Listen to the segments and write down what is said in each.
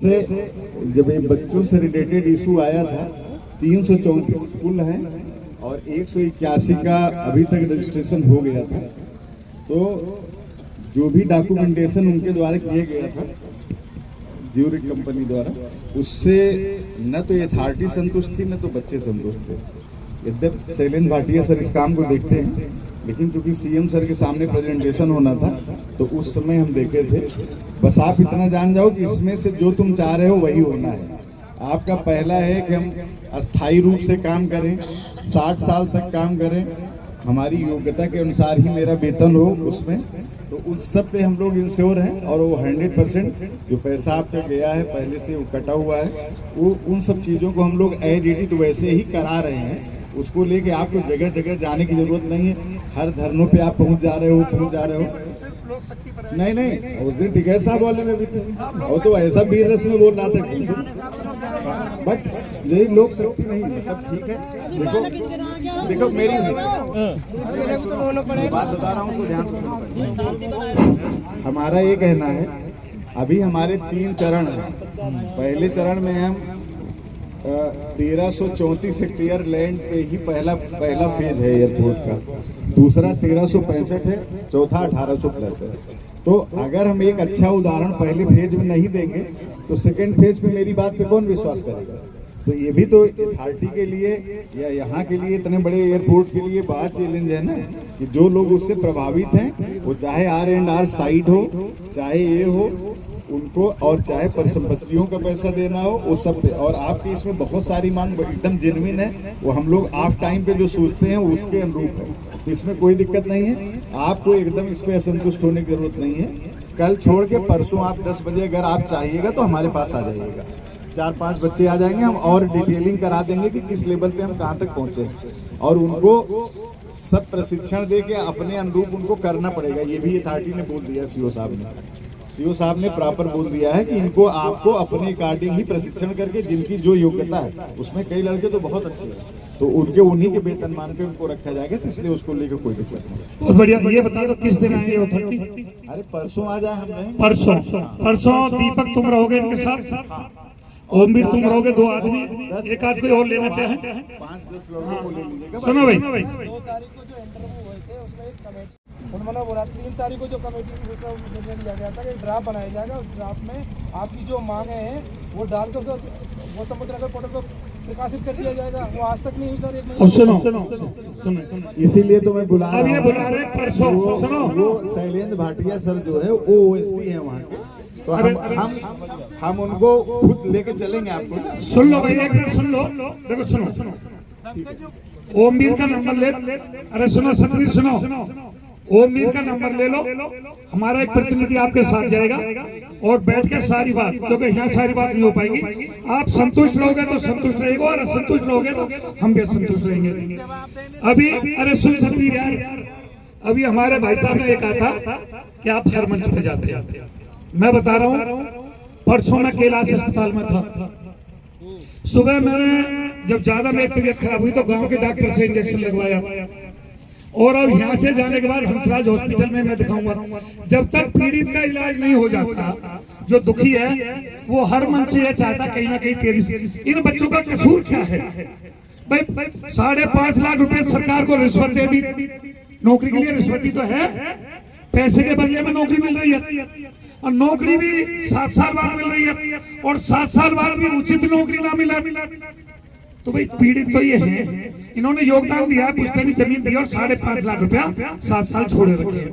से जब ये बच्चों से रिलेटेड इशू आया था, 334 कुल हैं और 181 का अभी तक रजिस्ट्रेशन हो गया था। तो जो भी डॉक्यूमेंटेशन उनके द्वारा किया गया था ज्यूरिक कंपनी द्वारा, उससे न तो अथॉरिटी संतुष्ट थी न तो बच्चे संतुष्ट थे। यद्यपि शैलेंद्र भाटिया सर इस काम को देखते हैं, लेकिन चूंकि सीएम सर के सामने प्रेजेंटेशन होना था तो उस समय हम देखे थे। बस आप इतना जान जाओ कि इसमें से जो तुम चाह रहे हो वही होना है। आपका पहला है कि हम अस्थायी रूप से काम करें, 60 साल तक काम करें, हमारी योग्यता के अनुसार ही मेरा वेतन हो उसमें, तो उन सब पे हम लोग इंश्योर हैं। और वो 100% जो पैसा आपका गया है पहले से वो कटा हुआ है, वो उन सब चीज़ों को हम लोग एज इट इज वैसे ही करा रहे हैं। उसको लेके आपको जगह जगह जाने की जरूरत नहीं है। हर धरनों पे आप पहुंच जा रहे हो। नहीं, उस दिन टिकैत साहब वाले में भी थे और तो ऐसा वीर रस में बोल रहा था कुछ, बट यही लोक शक्ति नहीं, मतलब ठीक है। देखो मेरी बात बता रहा हूँ, उसको ध्यान से सुनो। हमारा ये कहना है, अभी हमारे 3 चरण हैं। पहले चरण में हम 1334 हेक्टेयर लैंड पे ही पहला फेज है एयरपोर्ट का, दूसरा 1365 है, चौथा 1800 प्लस है। तो अगर हम एक अच्छा उदाहरण पहले फेज में नहीं देंगे तो सेकंड फेज पे मेरी बात पे कौन विश्वास करेगा। तो ये भी तो अथॉरिटी के लिए या यहाँ के लिए, इतने बड़े एयरपोर्ट के लिए बड़ा चैलेंज है ना, कि जो लोग उससे प्रभावित हैं, वो चाहे R&R साइट हो, चाहे ये हो उनको, और चाहे परिसंपत्तियों का पैसा देना हो, वो सब पे। और आपकी इसमें बहुत सारी मांग एकदम जेन्युइन है, वो हम लोग ऑफ टाइम पे जो सोचते हैं उसके अनुरूप है, तो इसमें कोई दिक्कत नहीं है। आपको एकदम इस पे असंतुष्ट होने की जरूरत नहीं है। कल छोड़ के परसों आप 10 बजे अगर आप चाहिएगा तो हमारे पास आ जाइएगा, 4-5 बच्चे आ जाएंगे, हम और डिटेलिंग करा देंगे कि किस लेवल पे हम कहाँ तक पहुँचे, और उनको सब प्रशिक्षण दे के अपने अनुरूप उनको करना पड़ेगा। ये भी अथॉरिटी ने बोल दिया, सीओ साहब ने प्रॉपर बोल दिया है कि इनको आपको अपने अकॉर्डिंग ही प्रशिक्षण करके, जिनकी जो योग्यता है, उसमें कई लड़के तो बहुत अच्छे हैं, तो उनके उन्हीं के वेतनमान पे उनको रखा जाएगा, तो इसलिए उसको लेकर कोई दिक्कत नहीं। बढ़िया। ये बता दो किस दिन आएंगे अथॉरिटी? अरे परसों आ जाए, हम रहेंगे परसों दीपक तुम रहोगे इनके साथ, ओमवीर तुम रहोगे, 2 आदमी, एक आध कोई और लेना चाहे 5-10 लोगों को ले लीजिएगा। सुनो भाई, 2 तारीख को जो इंटरव्यू हुए थे उसमें एक कमेटी, उन्होंने बोला 3 तारीख को जो कमेटी दूसरा निर्णय लिया गया था कि ड्राफ्ट बनाया जाएगा, उस ड्राफ्ट में आपकी जो मांगे हैं वो डाल कर गौतम बुद्ध नगर पोर्टल को प्रकाशित कर दिया जाएगा। वो आज तक नहीं हुई सर, 1 महीने। सुनो, इसीलिए तो मैं बुला रहे परसों। सुनो, वो शैलेंद्र भाटिया सर जो है वो OSD है वहाँ के, तो हम उनको खुद लेके चलेंगे आपको। सुन लो भाई, 1 मिनट सुन लो। देखो सुनो, ओमवीर का नंबर ले, अरे सुनो सतवीर, सुनो, ओमवीर का नंबर ले लो, हमारा एक प्रतिनिधि आपके साथ जाएगा और बैठ के सारी बात, क्योंकि यहाँ सारी बात नहीं हो पाएगी। आप संतुष्ट रहोगे तो संतुष्ट रहेगा, और असंतुष्ट रहोगे तो हम भी असंतुष्ट रहेंगे। अभी अरे सुन सतवीर यार, अभी हमारे भाई साहब ने ये कहा था कि आप हर मंच पे जाते हैं। मैं बता रहा हूँ, परसों मैं कैलाश अस्पताल में था। सुबह मैंने जब ज्यादा मेरी तबीयत खराब हुई तो गांव के डॉक्टर से इंजेक्शन लगवाया, और अब यहाँ से जाने के बाद हंसराज हॉस्पिटल में मैं दिखाऊंगा। जब तक पीड़ित का इलाज नहीं हो जाता, जो दुखी है वो हर मन से यह चाहता कहीं ना कहीं तेरी, इन बच्चों का कसूर क्या है भाई? 5.5 लाख रुपए सरकार को रिश्वत दे दी, नौकरी के लिए रिश्वती तो है, पैसे के बदले में नौकरी मिल रही है, और नौकरी भी 7 साल बाद मिल रही है, और 7 साल बाद भी उचित नौकरी ना मिला, तो भाई पीड़ित तो ये है। इन्होंने योगदान दिया, पुश्तैनी जमीन दी और 5.5 लाख रुपया 7 साल छोड़े रखे।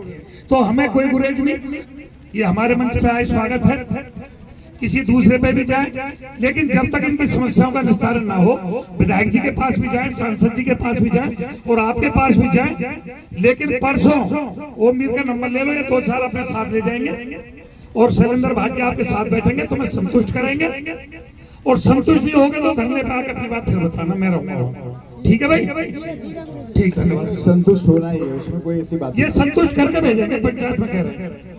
तो हमें कोई गुरेज नहीं, ये हमारे मंच पे आए, स्वागत है, किसी दूसरे पे भी जाए, लेकिन जब तक इनकी समस्याओं का निस्तारण ना हो, विधायक जी के पास भी जाए, सांसद जी के पास भी जाए, और आपके पास भी जाए। लेकिन परसों ओमवीर का नंबर ले लो, ये 2-4 अपने साथ ले जाएंगे, और शैलेंद्र भाटिया आपके साथ बैठेंगे, तुम्हें संतुष्ट करेंगे, और संतुष्ट भी होगे तो धरने पे आकर अपनी बात फिर बताना, मैं रहूंगा। ठीक है भाई? ठीक, धन्यवाद। संतुष्ट होना ही है, उसमें कोई ऐसी बात ये संतुष्ट करके भेजेंगे, पंचायत में कह रहे हैं।